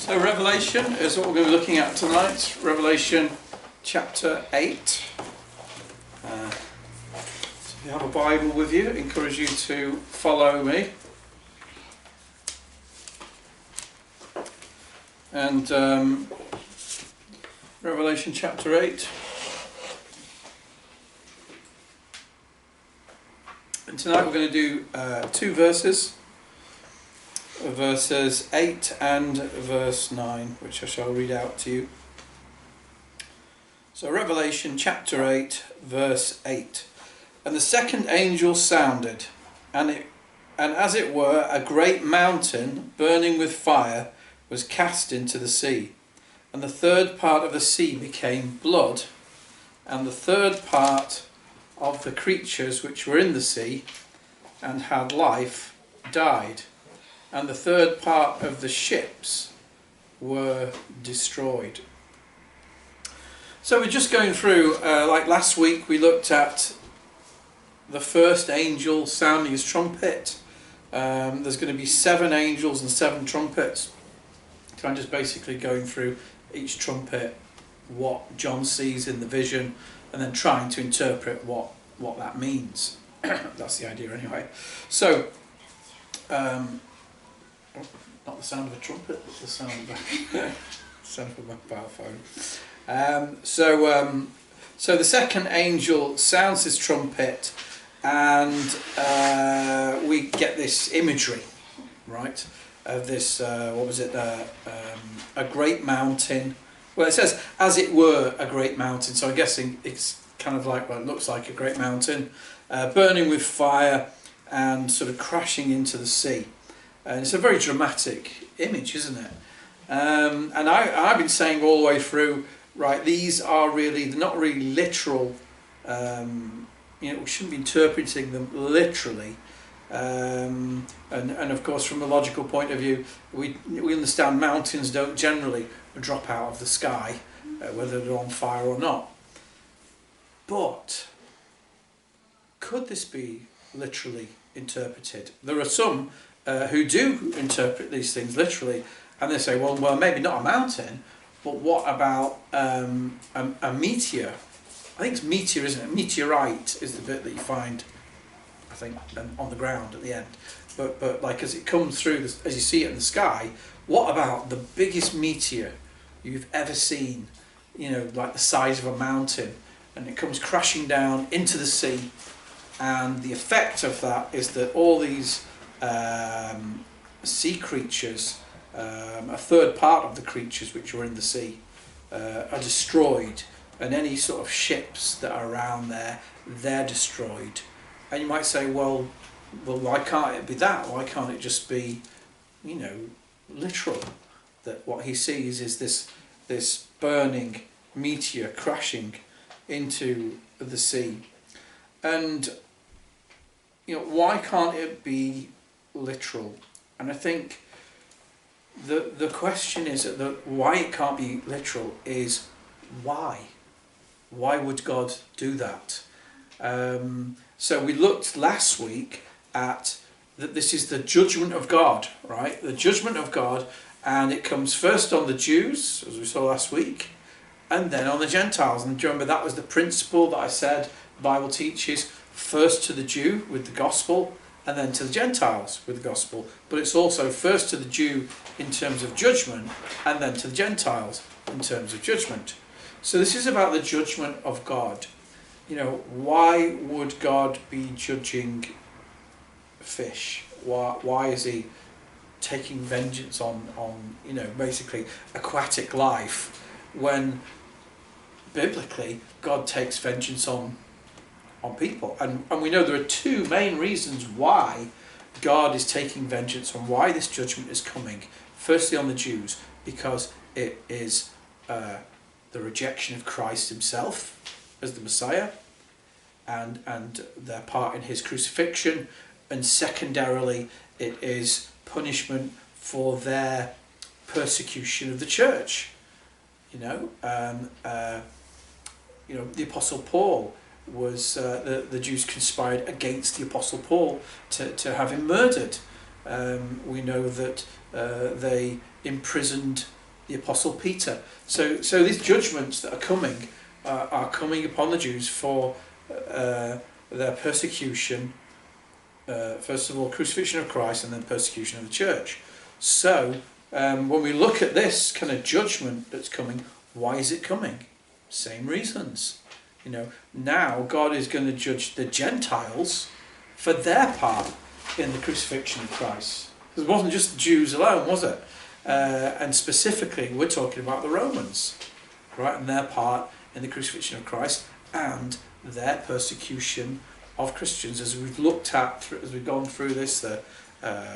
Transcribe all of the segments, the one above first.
So Revelation is what we're going to be looking at tonight. Revelation chapter 8. If you have a Bible with you, I encourage you to follow me. And Revelation chapter 8. And tonight we're going to do two verses. Verses 8 and verse 9, which I shall read out to you. So Revelation chapter 8 verse 8. And the second angel sounded, and as it were a great mountain burning with fire was cast into the sea, and the third part of the sea became blood, and the third part of the creatures which were in the sea and had life died. And the third part of the ships were destroyed. So we're just going through, like last week we looked at the first angel sounding his trumpet. There's going to be 7 angels and 7 trumpets. So I'm just basically going through each trumpet, what John sees in the vision, and then trying to interpret what that means. That's the idea anyway. So, not the sound of a trumpet, but the sound of a mobile phone. So the second angel sounds his trumpet, and we get this imagery, right, of this, a great mountain. Well, it says, as it were a great mountain, so I'm guessing it's kind of like, well, it looks like a great mountain, burning with fire and sort of crashing into the sea. And it's a very dramatic image, isn't it? And I've been saying all the way through, right, these are really, they're not really literal. We shouldn't be interpreting them literally. And of course, from a logical point of view, we understand mountains don't generally drop out of the sky, whether they're on fire or not. But could this be literally interpreted? There are some who do interpret these things literally, and they say, well, maybe not a mountain, but what about a meteor? I think it's meteor, isn't it? Meteorite is the bit that you find, I think, on the ground at the end. But like as it comes through, as you see it in the sky, what about the biggest meteor you've ever seen? You know, like the size of a mountain, and it comes crashing down into the sea, and the effect of that is that all these sea creatures, a third part of the creatures which were in the sea, are destroyed, and any sort of ships that are around there, they're destroyed. And you might say, well, why can't it be that? Why can't it just be, literal? That what he sees is this burning meteor crashing into the sea, and why can't it be literal? And I think the question is that why it can't be literal is why would God do that? So we looked last week at that this is the judgment of God, right? The judgment of God, and it comes first on the Jews, as we saw last week, and then on the Gentiles. And do you remember that was the principle that I said the Bible teaches, first to the Jew with the gospel, and then to the Gentiles with the gospel. But it's also first to the Jew in terms of judgment, and then to the Gentiles in terms of judgment. So this is about the judgment of God. Why would God be judging fish? Why is he taking vengeance on basically aquatic life, when biblically God takes vengeance on people? And we know there are 2 main reasons why God is taking vengeance, and why this judgment is coming. Firstly on the Jews, because it is the rejection of Christ himself as the Messiah, and their part in his crucifixion, and secondarily it is punishment for their persecution of the church. The Apostle Paul was the Jews conspired against the Apostle Paul to have him murdered, We know that they imprisoned the Apostle Peter. So these judgments that are coming upon the Jews for their persecution. First of all, crucifixion of Christ, and then persecution of the church. So when we look at this kind of judgment that's coming, why is it coming? Same reasons. Now God is going to judge the Gentiles for their part in the crucifixion of Christ. It wasn't just the Jews alone, was it? And specifically, we're talking about the Romans, right, and their part in the crucifixion of Christ and their persecution of Christians. As we've looked at, as we've gone through this, the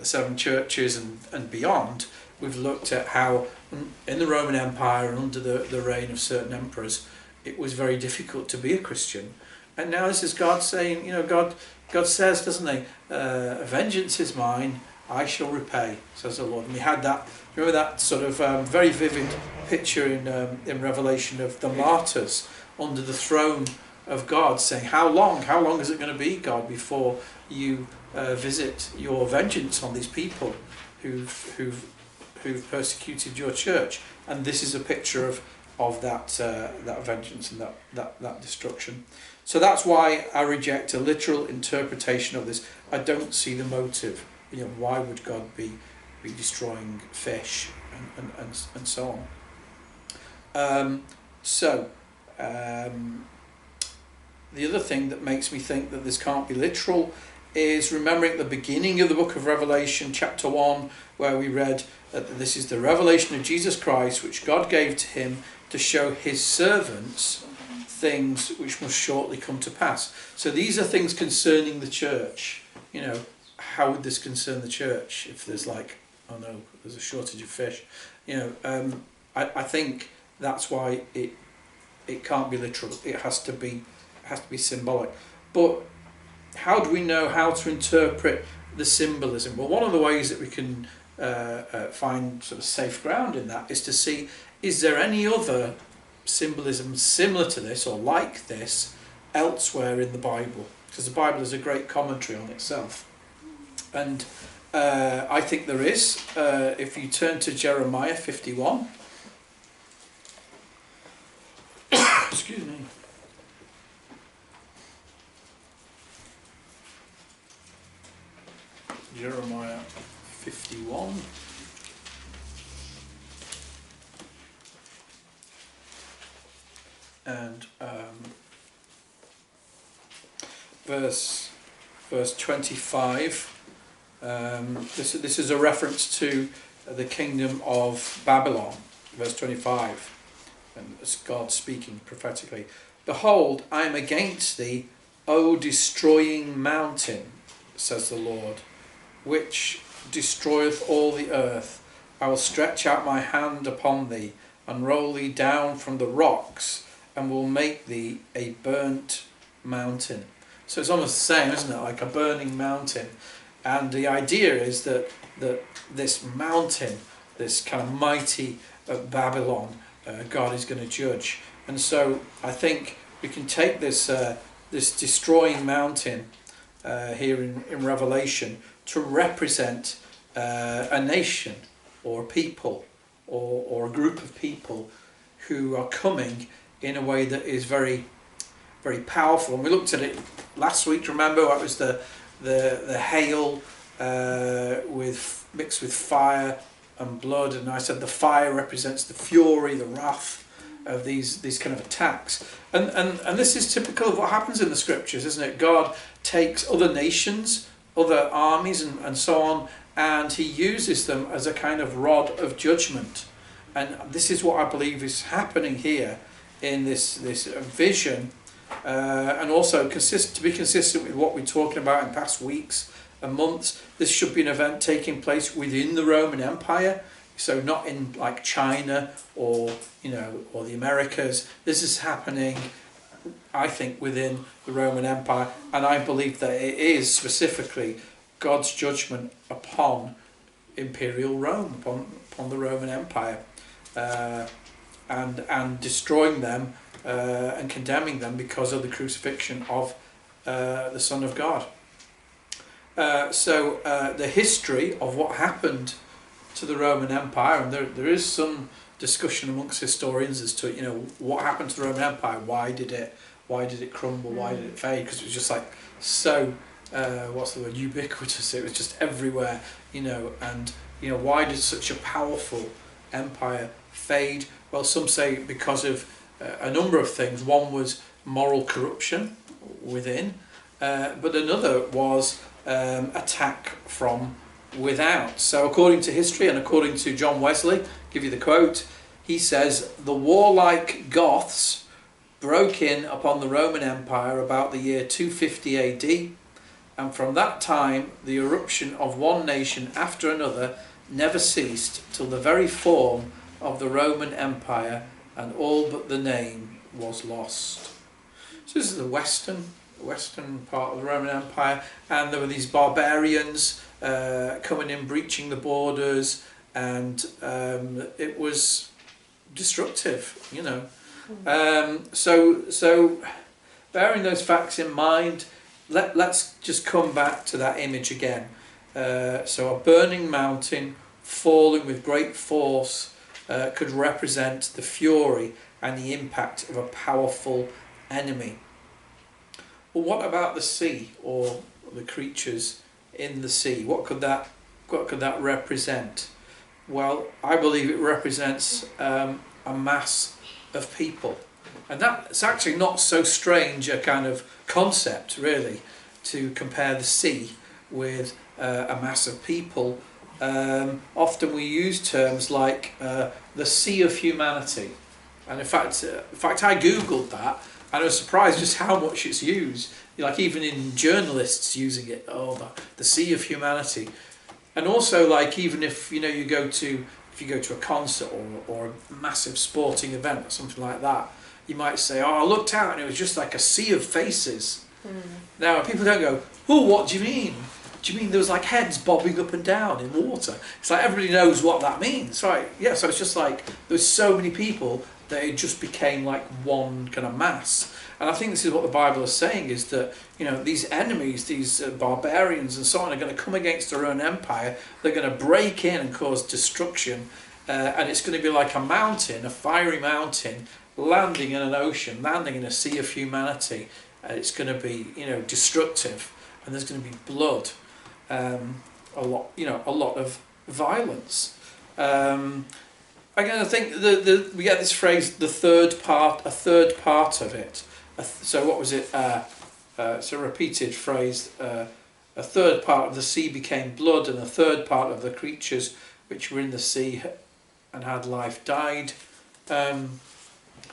seven churches and beyond, we've looked at how in the Roman Empire and under the reign of certain emperors, it was very difficult to be a Christian. And now this is God saying, God says, doesn't he, vengeance is mine, I shall repay, says the Lord. And we had that, remember that sort of very vivid picture in Revelation of the martyrs under the throne of God, saying, how long is it going to be, God, before you visit your vengeance on these people who've persecuted your church? And this is a picture of that vengeance and that destruction. So that's why I reject a literal interpretation of this. I don't see the motive. Why would God be destroying fish and so on? The other thing that makes me think that this can't be literal is remembering the beginning of the book of Revelation, chapter 1, where we read that this is the revelation of Jesus Christ, which God gave to him to show his servants things which must shortly come to pass. So these are things concerning the church. How would this concern the church if there's there's a shortage of fish? I think that's why it can't be literal. It has to be symbolic. But how do we know how to interpret the symbolism? Well, one of the ways that we can find sort of safe ground in that is to see, is there any other symbolism similar to this or like this elsewhere in the Bible? Because the Bible is a great commentary on itself. And I think there is. If you turn to Jeremiah 51. Excuse me. Jeremiah 51. And verse 25. This is a reference to the kingdom of Babylon. Verse 25. And it's God speaking prophetically. Behold, I am against thee, O destroying mountain, says the Lord, which destroyeth all the earth. I will stretch out my hand upon thee, and roll thee down from the rocks, and will make thee a burnt mountain. So it's almost the same, isn't it? Like a burning mountain. And the idea is that this mountain, this kind of mighty Babylon, God is going to judge. And so I think we can take this destroying mountain here in Revelation to represent a nation or a people or a group of people who are coming in a way that is very, very powerful. And we looked at it last week. Remember, it was the hail mixed with fire and blood, and I said the fire represents the fury, the wrath of these kind of attacks. And this is typical of what happens in the scriptures, isn't it? God takes other nations, other armies and so on, and he uses them as a kind of rod of judgment. And this is what I believe is happening here in this vision, and also to be consistent with what we're talking about in past weeks and months. This should be an event taking place within the Roman Empire, so not in like China or the Americas. This is happening, I think, within the Roman Empire, and I believe that it is specifically God's judgment upon imperial Rome, upon the Roman Empire, and destroying them and condemning them because of the crucifixion of the Son of God. The history of what happened to the Roman Empire, and there is some discussion amongst historians as to, you know, what happened to the Roman Empire, why did it crumble, why did it fade, because it was just like so what's the word, ubiquitous, it was just everywhere, you know, and you know, why did such a powerful empire fade? Well, some say because of a number of things. One was moral corruption within, but another was attack from without. So according to history and according to John Wesley, give you the quote, he says, the warlike Goths broke in upon the Roman Empire about the year 250 AD, and from that time the eruption of one nation after another never ceased till the very form of the Roman Empire and all but the name was lost. So this is the western part of the Roman Empire, and there were these barbarians coming in, breaching the borders, and it was destructive, you know. So bearing those facts in mind, let's just come back to that image again. So a burning mountain falling with great force could represent the fury and the impact of a powerful enemy. Well, what about the sea, or the creatures in the sea? What could that represent? Well, I believe it represents a mass of people, and that's actually not so strange a kind of concept, really, to compare the sea with a mass of people. Often we use terms like the sea of humanity, and in fact I googled that, and I was surprised just how much it's used. Like even in journalists using it, the sea of humanity, and also like even if you go to a concert or a massive sporting event or something like that, you might say, I looked out and it was just like a sea of faces. Now people don't go, what do you mean? Do you mean there was like heads bobbing up and down in water? It's like everybody knows what that means, right? Yeah, so it's just like there's so many people that it just became like one kind of mass. And I think this is what the Bible is saying, is that these enemies, these barbarians and so on, are going to come against their own empire. They're going to break in and cause destruction, and it's going to be like a mountain, a fiery mountain, landing in an ocean, landing in a sea of humanity. It's going to be destructive, and there's going to be blood, a lot of violence. Again, I think we get this phrase, a third part of it. So what was it? It's a repeated phrase. A third part of the sea became blood, and a third part of the creatures which were in the sea and had life died. I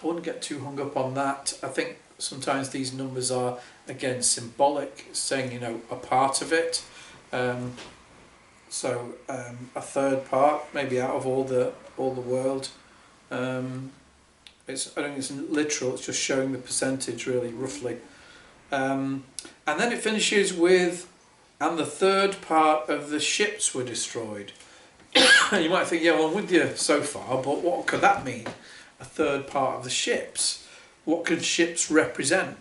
wouldn't get too hung up on that. I think sometimes these numbers are again symbolic, saying a part of it. So a third part, maybe out of all the world. I don't think it's literal, it's just showing the percentage really, roughly. And then it finishes with, and the third part of the ships were destroyed. You might think, I'm with you so far, but what could that mean? A third part of the ships? What could ships represent?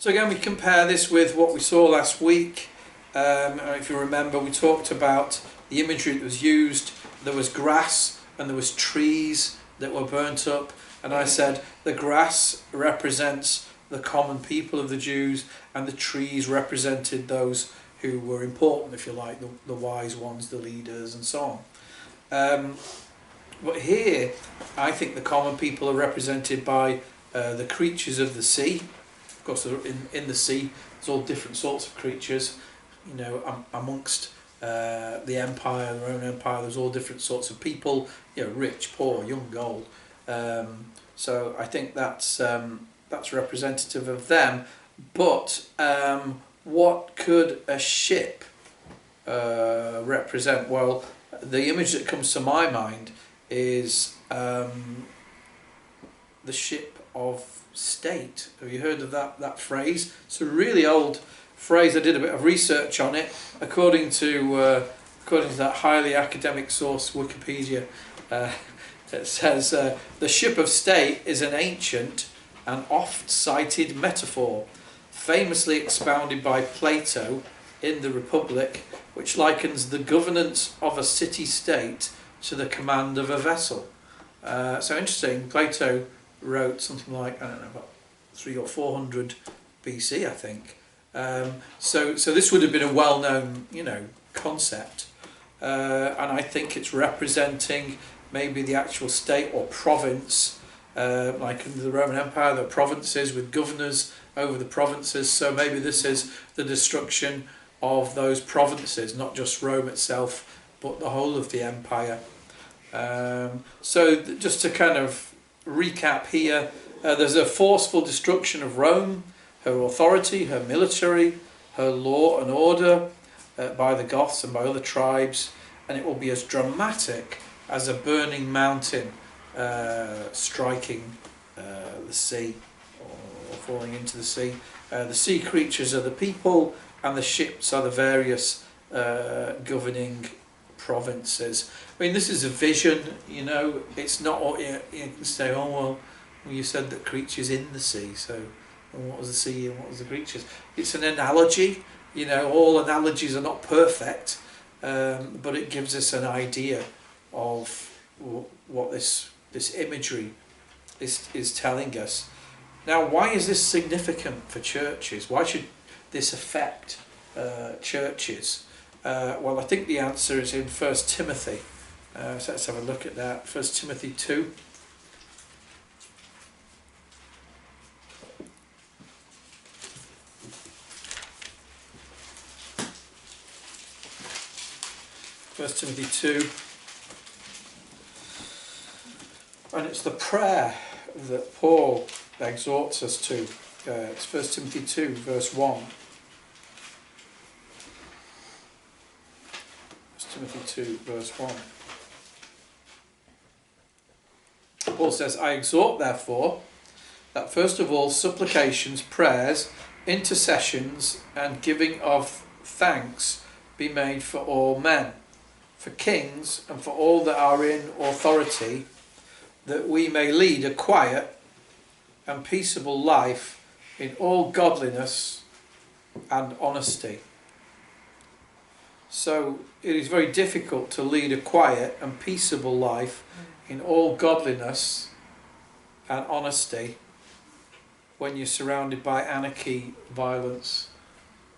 So again, we compare this with what we saw last week. If you remember, we talked about the imagery that was used. There was grass and there was trees that were burnt up, and I said the grass represents the common people of the Jews, and the trees represented those who were important, if you like, the wise ones, the leaders, and so on. But here, I think the common people are represented by the creatures of the sea. Of course, in the sea, there's all different sorts of creatures. Amongst the empire, the Roman Empire, there's all different sorts of people. Rich, poor, young, old. So I think that's representative of them. But what could a ship represent? Well, the image that comes to my mind is the ship of state. Have you heard of that phrase? It's a really old phrase. I did a bit of research on it. According to that highly academic source, Wikipedia, it says the ship of state is an ancient and oft cited metaphor, famously expounded by Plato in the Republic, which likens the governance of a city-state to the command of a vessel. So interesting, Plato wrote something like, I don't know, about 300 or 400 BC, I think. So this would have been a well-known, concept. And I think it's representing maybe the actual state or province, like in the Roman Empire, there are provinces with governors over the provinces. So maybe this is the destruction of those provinces, not just Rome itself, but the whole of the empire. So just to kind of recap here, there's a forceful destruction of Rome, her authority, her military, her law and order by the Goths and by other tribes, and it will be as dramatic as a burning mountain striking the sea or falling into the sea. The sea creatures are the people, and the ships are the various governing provinces. I mean, this is a vision, it's not what you can say, oh, well, you said that creatures in the sea, so what was the sea and what was the creatures? It's an analogy, all analogies are not perfect, but it gives us an idea of what this imagery is telling us. Now, why is this significant for churches? Why should this affect churches? Well, I think the answer is in 1 Timothy. So let's have a look at that. 1 Timothy 2. First Timothy 2, and it's the prayer that Paul exhorts us to. It's 1 Timothy 2, verse 1. 1 Timothy 2, verse 1. Paul says, I exhort, therefore, that first of all supplications, prayers, intercessions, and giving of thanks be made for all men, for kings, and for all that are in authority, that we may lead a quiet and peaceable life in all godliness and honesty. So it is very difficult to lead a quiet and peaceable life in all godliness and honesty when you're surrounded by anarchy, violence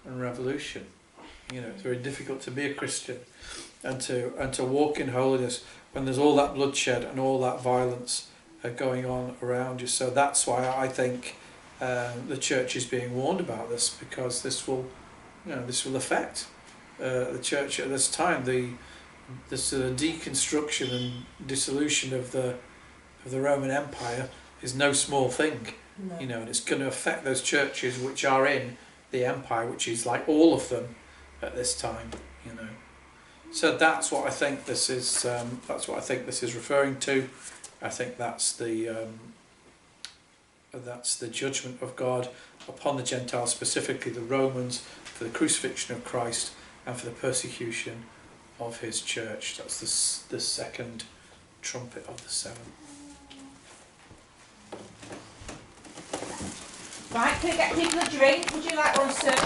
and revolution. It's very difficult to be a Christian and to walk in holiness when there's all that bloodshed and all that violence going on around you. So that's why I think the church is being warned about this, because this will affect the church at this time. This deconstruction and dissolution of the Roman Empire is no small thing. No. And it's going to affect those churches which are in the empire, which is like all of them at this time. So that's what I think this is. That's what I think this is referring to. I think that's the judgment of God upon the Gentiles, specifically the Romans, for the crucifixion of Christ and for the persecution of his church. That's the second trumpet of the seven. Right, can we get people a drink? Would you like one, sir?